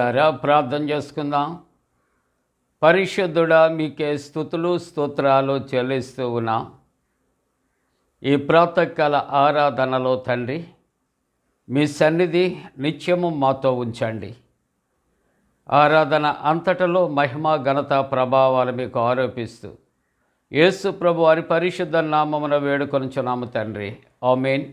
ప్రియులారా, ప్రార్థన చేసుకుందాం. పరిశుద్ధుడా, మీకే స్తుతులు స్తోత్రాలు చెల్లిస్తూ ఉన్నాం. ఈ ప్రాతకాల ఆరాధనలో తండ్రి, మీ సన్నిధి నిత్యము మాతో ఉంచండి. ఆరాధన అంతటలో మహిమ ఘనత ప్రభావాలు మీకు ఆరోపిస్తూ యేసు ప్రభు వారి పరిశుద్ధ నామమున వేడుకొనుచున్నాము తండ్రి, ఆమేన్.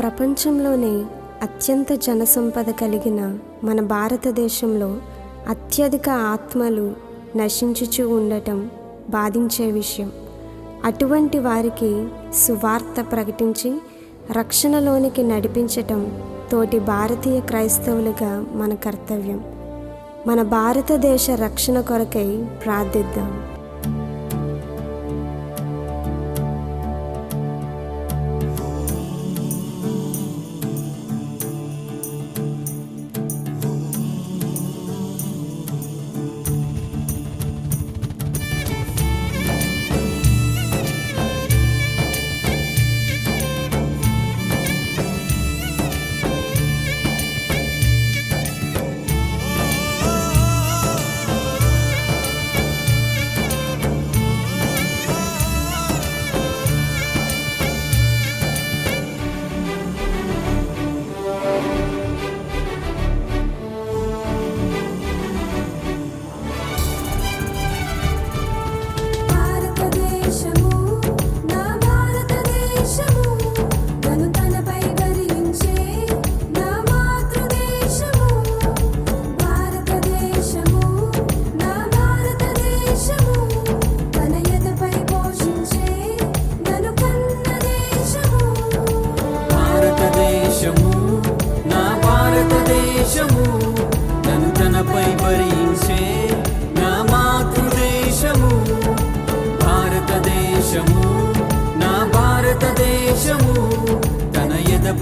ప్రపంచంలోనే అత్యంత జనసంపద కలిగిన మన భారతదేశంలో అత్యధిక ఆత్మలు నశించుచూ ఉండటం బాధించే విషయం. అటువంటి వారికి సువార్త ప్రకటించి రక్షణలోనికి నడిపించటం తోటి భారతీయ క్రైస్తవులుగా మన కర్తవ్యం. మన భారతదేశ రక్షణ కొరకై ప్రార్థిద్దాం.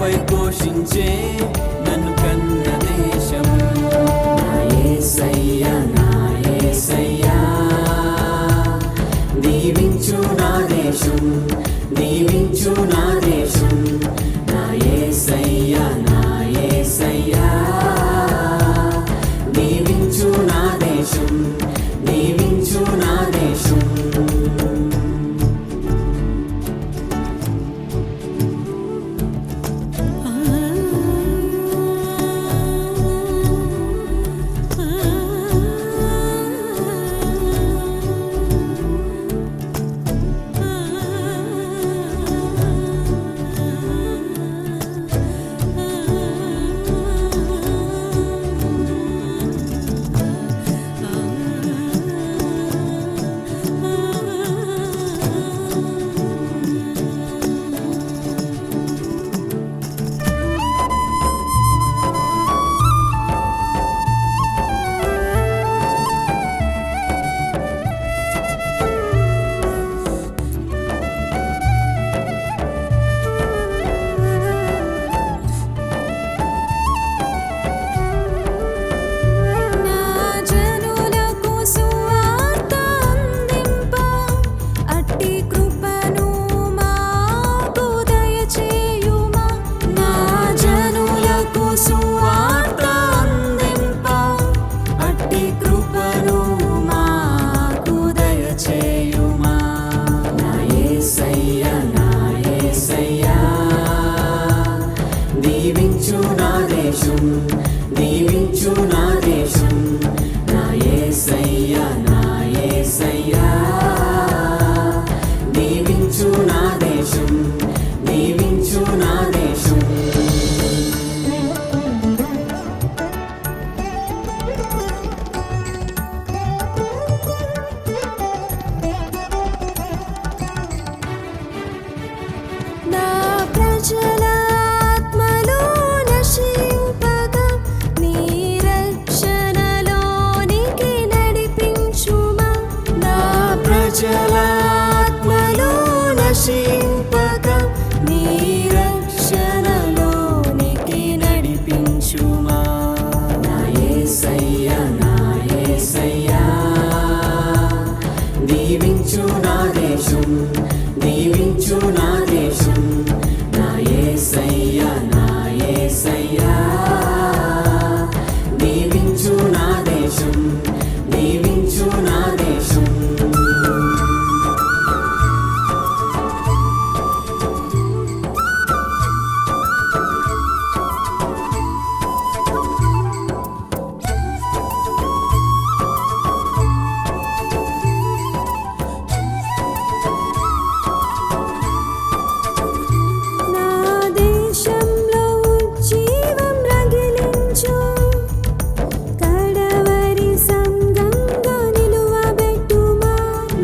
పై ఘోషించే నన్ను కన్న దేశము, నా యేసయ్యా, నా యేసయ్యా. దీవించు నా దేశం, దీవించు నా దేశం, నా యేసయ్యా, నా యేసయ్యా. దీవించు నా దేశం, దీవించు నా దేశం. దీవించు నా దేశం, దీవించు నా దేశం, నా యేసయ్యా, నా యేసయ్యా. దీవించు నా దేశం, దీవించు నా దేశం. నా ప్రజల ఆత్మలో నశింపగా నీ రక్షణ దీవించుమా నా యేసయ్యా నా యేసయ్యా దీవించు నా దేశం దీవించు నా దేశం నా యేసయ్యా నా యేసయ్యా దీవించు నా దేశం దీవించు నా దేశం నా దేశంలో జీవం రగిలించు కడవరి సంగంగా నిలువబెట్టుమా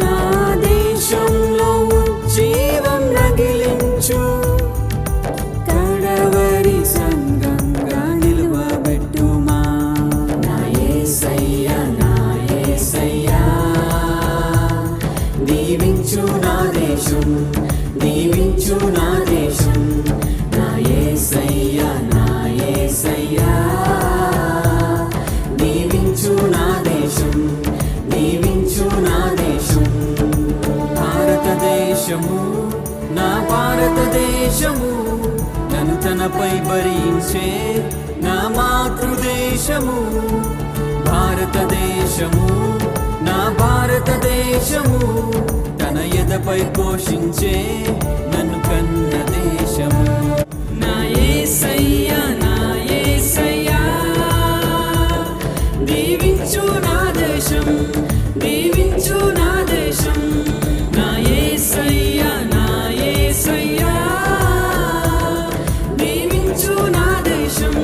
నా దేశంలో జీవం రగిలించు కడవరి సంగంగా నిలువబెట్టుమా నా యేసయ్యా నా యేసయ్యా దీవించు నా దేశం దీవించు నా దేశం నా యేసయ్యా నా యేసయ్యా దీవించు నా దేశం దీవించు నా దేశం భారతదేశము నా భారతదేశము నన్ను తనపై భరించే నా మాతృదేశము భారతదేశము నా భారతదేశము తన ఎదపై పోషించే నన్ను కన్న దేశము నా యేసయ్యా నా యేసయ్యా దీవించు నా దేశం దీవించు నా దేశం నా యేసయ్యా నా యేసయ్యా దీవించు నా దేశం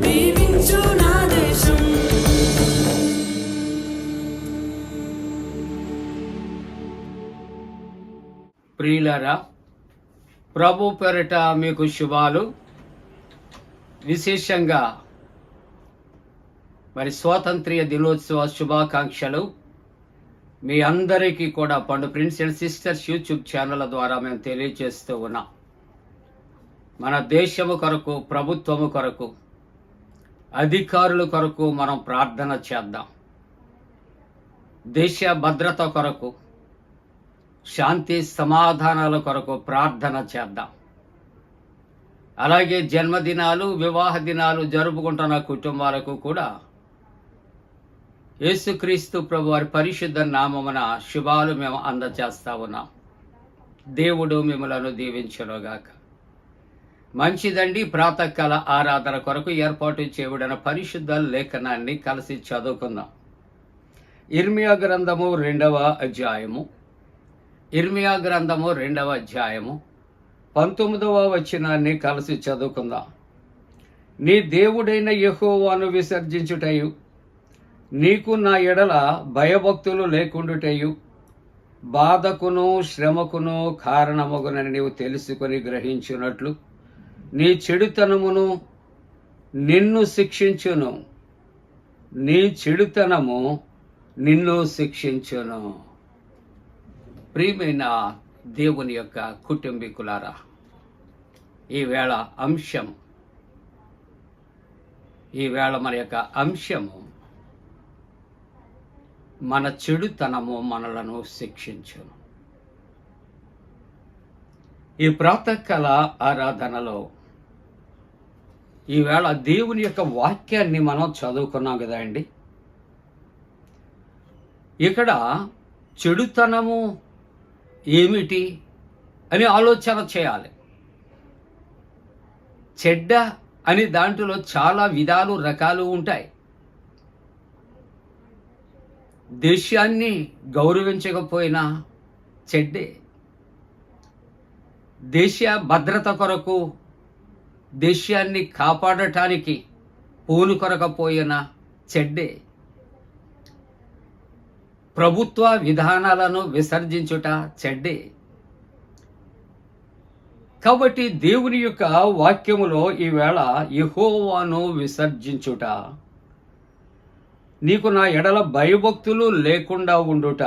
దీవించు నా దేశం ప్రియులారా, ప్రభు పేరిట మీకు శుభాలు. విశేషంగా మరి స్వాతంత్ర్య దినోత్సవ శుభాకాంక్షలు మీ అందరికీ కూడా పండు prince and sisters YouTube channel ద్వారా మేము తెలియజేస్తూ ఉన్నాం. మన దేశము కొరకు, ప్రభుత్వము కొరకు, అధికారుల కొరకు మనం ప్రార్థన చేద్దాం. దేశ భద్రత కొరకు, శాంతి సమాధానాల కొరకు ప్రార్థన చేద్దాం. అలాగే జన్మదినాలు, వివాహ దినాలు జరుపుకుంటున్న కుటుంబాలకు కూడా యేసుక్రీస్తు ప్రభు వారి పరిశుద్ధ నామమున శుభాలు మేము అందజేస్తా ఉన్నాం. దేవుడు మిమ్మలను దీవించునుగాక. మంచిదండి. ప్రాతకాల ఆరాధన కొరకు ఏర్పాటు చేయబడిన పరిశుద్ధ లేఖనాన్ని కలిసి చదువుకుందాం. ఇర్మియా గ్రంథము 2వ అధ్యాయము 19వ వచనాన్ని కలిసి చదువుకుందాం. నీ దేవుడైన యెహోవాను విసర్జించుటయు, నీకు నా ఎడల భయభక్తులు లేకుండుటయు, బాధకును శ్రమకును కారణమగునని నీవు తెలుసుకొని గ్రహించున్నట్లు నీ చెడుతనమును నిన్ను శిక్షించును. నీ చెడుతనము నిన్ను శిక్షించును. ప్రియమైన దేవుని యొక్క కుటుంబీకులారా, ఈవేళ మన యొక్క అంశము మన చెడుతనము మనలను శిక్షించును. ఈ ప్రాతకాల ఆరాధనలో ఈవేళ దేవుని యొక్క వాక్యాన్ని మనం చదువుకున్నాం కదా అండి. ఇక్కడ చెడుతనము ఏమిటి అని ఆలోచన చేయాలి. చెడ్డ అని దాంట్లో చాలా విధాలు, రకాలు ఉంటాయి. దేశాన్ని గౌరవించకపోయినా చెడ్డే. దేశ భద్రత కొరకు, దేశాన్ని కాపాడటానికి పూనుకొనకపోయినా చెడ్డే. ప్రభుత్వ విధానాలను విసర్జించుట చెడ్డే. కాబట్టి దేవుని యొక్క వాక్యములో ఈవేళ యెహోవాను విసర్జించుట, నీకు నా ఎడల భయభక్తులు లేకుండా ఉండుట,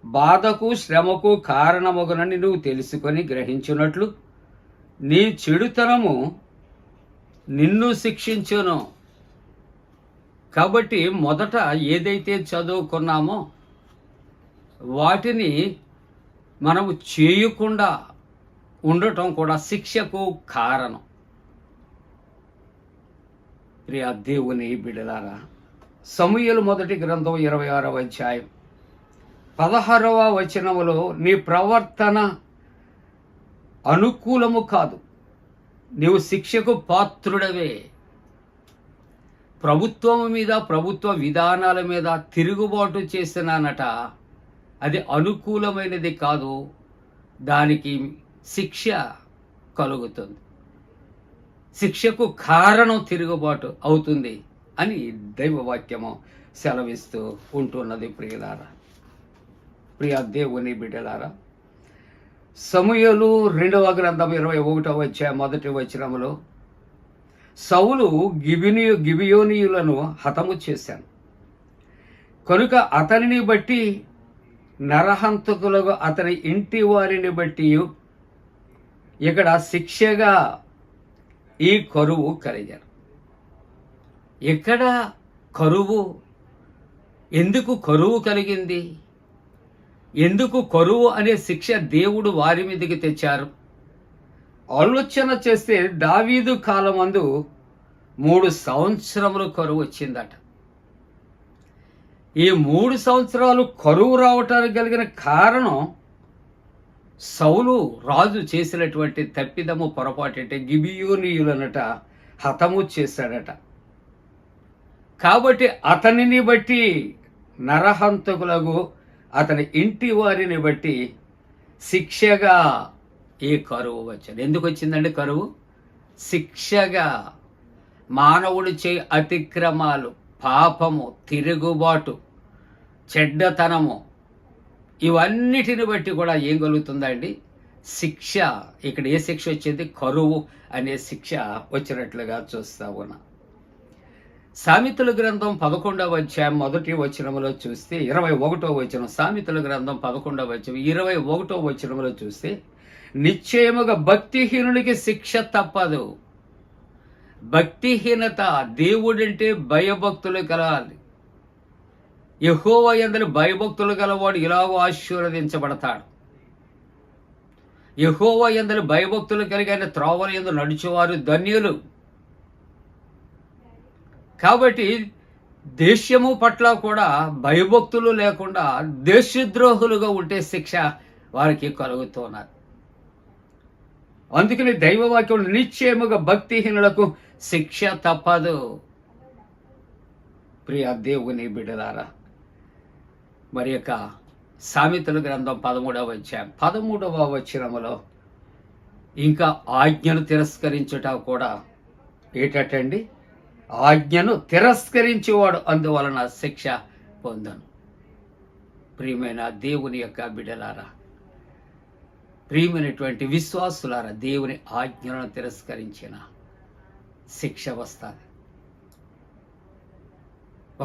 బాధకు శ్రమకు కారణమగునని నువ్వు తెలుసుకొని గ్రహించున్నట్లు నీ చెడుతనము నిన్ను శిక్షించును. కాబట్టి మొదట ఏదైతే చదువుకున్నామో వాటిని మనము చేయకుండా ఉండటం కూడా శిక్షకు కారణం. ప్రియ దేవుని బిడ్డలారా, సమూయేలు మొదటి గ్రంథం 26వ అధ్యాయం 16వ వచనములో, నీ ప్రవర్తన అనుకూలము కాదు, నీవు శిక్షకు పాత్రుడవే. ప్రభుత్వం మీద, ప్రభుత్వ విధానాల మీద తిరుగుబాటు చేసినానట, అది అనుకూలమైనది కాదు, దానికి శిక్ష కలుగుతుంది, శిక్షకు కారణం తిరుగుబాటు అవుతుంది అని దైవవాక్యము సెలవిస్తూ ఉంటున్నది. ప్రియులారా, ప్రియ దేవుని బిడ్డలారా, సమూయేలు 2వ గ్రంథం 21వ అధ్యాయం 1వ వచనములో, సౌలు గిబియోనీయులను హతము చేశాను కనుక అతనిని బట్టి నరహంతకులకు అతని ఇంటి వారిని బట్టి ఇక్కడ శిక్షగా ఈ కరువు కలిగారు. ఇక్కడ కరువు, ఎందుకు కరువు కలిగింది? ఎందుకు కరువు అనే శిక్ష దేవుడు వారి మీదకి తెచ్చారు? ఆలోచన చేస్తే దావీదు కాలమందు 3 సంవత్సరములు కరువు వచ్చిందట. ఈ 3 సంవత్సరాలు కరువు రావటానికి కలిగిన కారణం సౌలు రాజు చేసినటువంటి తప్పిదము, పొరపాటు. అంటే గిబియోనీయులనట హతము చేశాడట. కాబట్టి అతనిని బట్టి నరహంతకులకు అతని ఇంటి వారిని బట్టి శిక్షగా ఈ కరువు వచ్చింది. ఎందుకు వచ్చిందండి కరువు? శిక్షగా. మానవుడు చే అతిక్రమాలు, పాపము, తిరుగుబాటు, చెడ్డతనము, ఇవన్నిటిని బట్టి కూడా ఏం కలుగుతుందండి? శిక్ష. ఇక్కడ ఏ శిక్ష వచ్చింది? కరువు అనే శిక్ష వచ్చినట్లుగా చూస్తా ఉన్నా. సామెతల గ్రంథం 11వ అధ్యాయం 1వ వచనములో చూస్తే 21వ వచనం, సామెతల గ్రంథం 11వ అధ్యాయం 21వ వచనములో చూస్తే, నిశ్చయముగా భక్తిహీనునికి శిక్ష తప్పదు. భక్తిహీనత, దేవుడంటే భయభక్తులు కలగాలి. యెహోవా యందు భయభక్తులు గలవాడు ఇలాగో ఆశీర్వదించబడతాడు. యెహోవా యందు భయభక్తులు కలిగి ఆయన త్రోవల యందు నడిచేవారు ధన్యులు. కాబట్టి దేశము పట్ల కూడా భయభక్తులు లేకుండా దేశద్రోహులుగా ఉంటే శిక్ష వారికి కలుగుతున్నారు. అందుకని దైవవాక్యం నిశ్చయముగా భక్తిహీనులకు శిక్ష తప్పదు. ప్రియ దేవుని బిడ్డలారా, మరి యొక్క సామెతల గ్రంథం 13వ అధ్యాయం 13వ వచనములో ఇంకా ఆజ్ఞను తిరస్కరించుట కూడా ఏటండి? ఆజ్ఞను తిరస్కరించేవాడు అందువలన శిక్ష పొందను. ప్రియమైన దేవుని యొక్క బిడ్డలారా, ప్రియమైనటువంటి విశ్వాసులారా, దేవుని ఆజ్ఞలను తిరస్కరించిన శిక్ష వస్తుంది.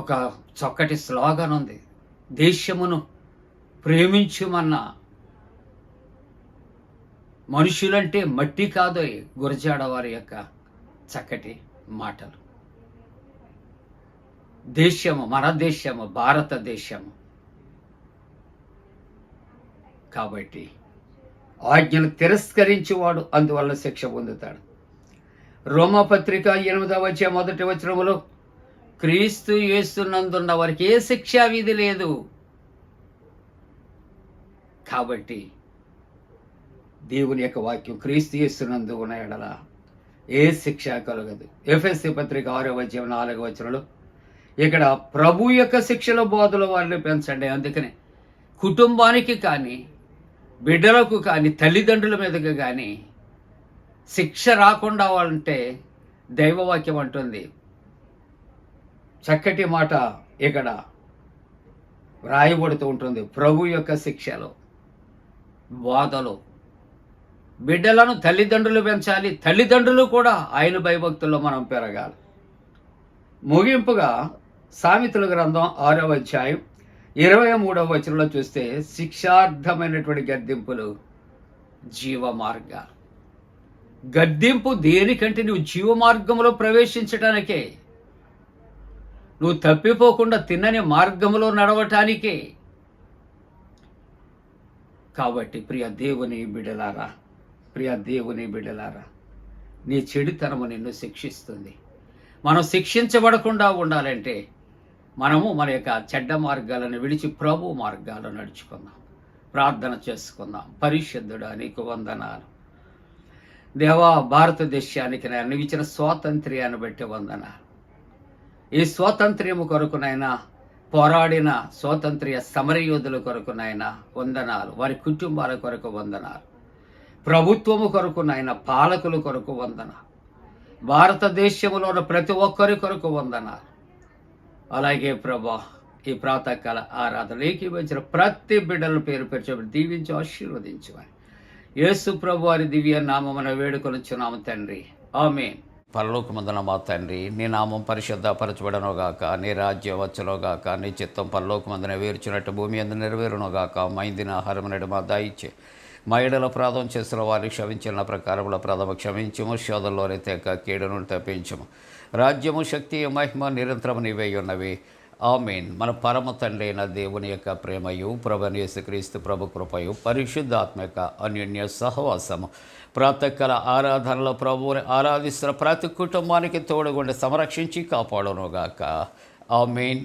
ఒక చక్కటి స్లోగన్ ఉంది, దేశమును ప్రేమించుమన్న మనుషులంటే మట్టి కాదు గురజాడ వారి యొక్క చక్కటి మాటలు. దేశము, మన దేశము, భారతదేశము. కాబట్టి ఆజ్ఞను తిరస్కరించేవాడు అందువల్ల శిక్ష పొందుతాడు. రోమపత్రిక 8వ అధ్యాయం 1వ వచనములో, క్రీస్తు యేసునందున్న వారికి ఏ శిక్షా విధి లేదు. కాబట్టి దేవుని యొక్క వాక్యం క్రీస్తు యేసునందు ఉన్న ఎడల ఏ శిక్ష కలగదు. ఎఫెసీ పత్రిక 6వ అధ్యాయం 4వ వచనంలో, ఇక్కడ ప్రభు యొక్క శిక్షల బోధల వారిని పెంచండి. అందుకని కుటుంబానికి కానీ, బిడ్డలకు కానీ, తల్లిదండ్రుల మీదకి కానీ శిక్ష రాకుండా ఉంటే దైవవాక్యం అంటుంది, చక్కటి మాట ఇక్కడ వ్రాయబడుతూ ఉంటుంది. ప్రభు యొక్క శిక్షలు, బోధలు, బిడ్డలను తల్లిదండ్రులు పెంచాలి, తల్లిదండ్రులు కూడా ఆయన భయభక్తుల్లో మనం పెరగాలి. ముగింపుగా సామెతల గ్రంథం 6వ అధ్యాయం 23వ వచనంలో చూస్తే, శిక్షార్థమైనటువంటి గద్దింపులు జీవ మార్గాలు. గద్దింపు దేనికంటే నువ్వు జీవ మార్గంలో ప్రవేశించటానికే, నువ్వు తప్పిపోకుండా తిన్నని మార్గంలో నడవటానికే. కాబట్టి ప్రియ దేవుని బిడ్డలారా, నీ చెడుతనము నిన్ను శిక్షిస్తుంది. మనం శిక్షించబడకుండా ఉండాలంటే మనము మన యొక్క చెడ్డ మార్గాలను విడిచి ప్రభు మార్గాలు నడుచుకుందాం, ప్రార్థన చేసుకుందాం. పరిశుద్ధుడా, నీకు వందనాలు దేవా. భారతదేశానికి నేను ఇచ్చిన స్వాతంత్ర్యాన్ని బట్టి వందనాలు. ఈ స్వాతంత్ర్యము కొరకునైనా పోరాడిన స్వాతంత్ర్య సమరయోధుల కొరకునైనా వందనాలు. వారి కుటుంబాల కొరకు వందనాలు. ప్రభుత్వము కొరకునైనా పాలకుల కొరకు వందనాలు. భారతదేశంలో ఉన్న ప్రతి ఒక్కరి కొరకు వందనాలు. అలాగే ప్రభా, ఈ ప్రాతకాల ఆరాధన ఏకీభవించిన ప్రతి బిడ్డల పేరు చెప్పి దీవించి ఆశీర్వదించమని యేసు ప్రభు వారి దివ్య నామమున వేడుకొనుచున్నాము తండ్రి, ఆమేన్. పరలోకమందున మా తండ్రి, నీ నామం పరిశుద్ధపరచబడనుగాక, నీ రాజ్యం వచ్చునుగాక, నీ చిత్తం పరలోకమందున వేర్చినట్టు భూమి అందు నెరవేరునుగాక. మా ఇందిన ఆహారం నేడు మా దయచే, మా ఏడల అపరాధం చేసిన వారిని క్షమించిన ప్రకారముల అపరాధము క్షమించము, శోధంలోనే తెక కీడును తప్పించము. రాజ్యము, శక్తి, మహిమ నిరంతరము నీవే ఉన్నవి, ఆమేన్. మన పరమ తండ్రి అయిన దేవుని యొక్క ప్రేమయు, ప్రభువైన యేసుక్రీస్తు ప్రభు కృపయు, పరిశుద్ధాత్మ యొక్క అన్యోన్య సహవాసము ప్రాతకాల ఆరాధనలో ప్రభువుని ఆరాధిస్తున్న ప్రతి కుటుంబానికి తోడుగుండి సంరక్షించి కాపాడునుగాక, ఆమేన్.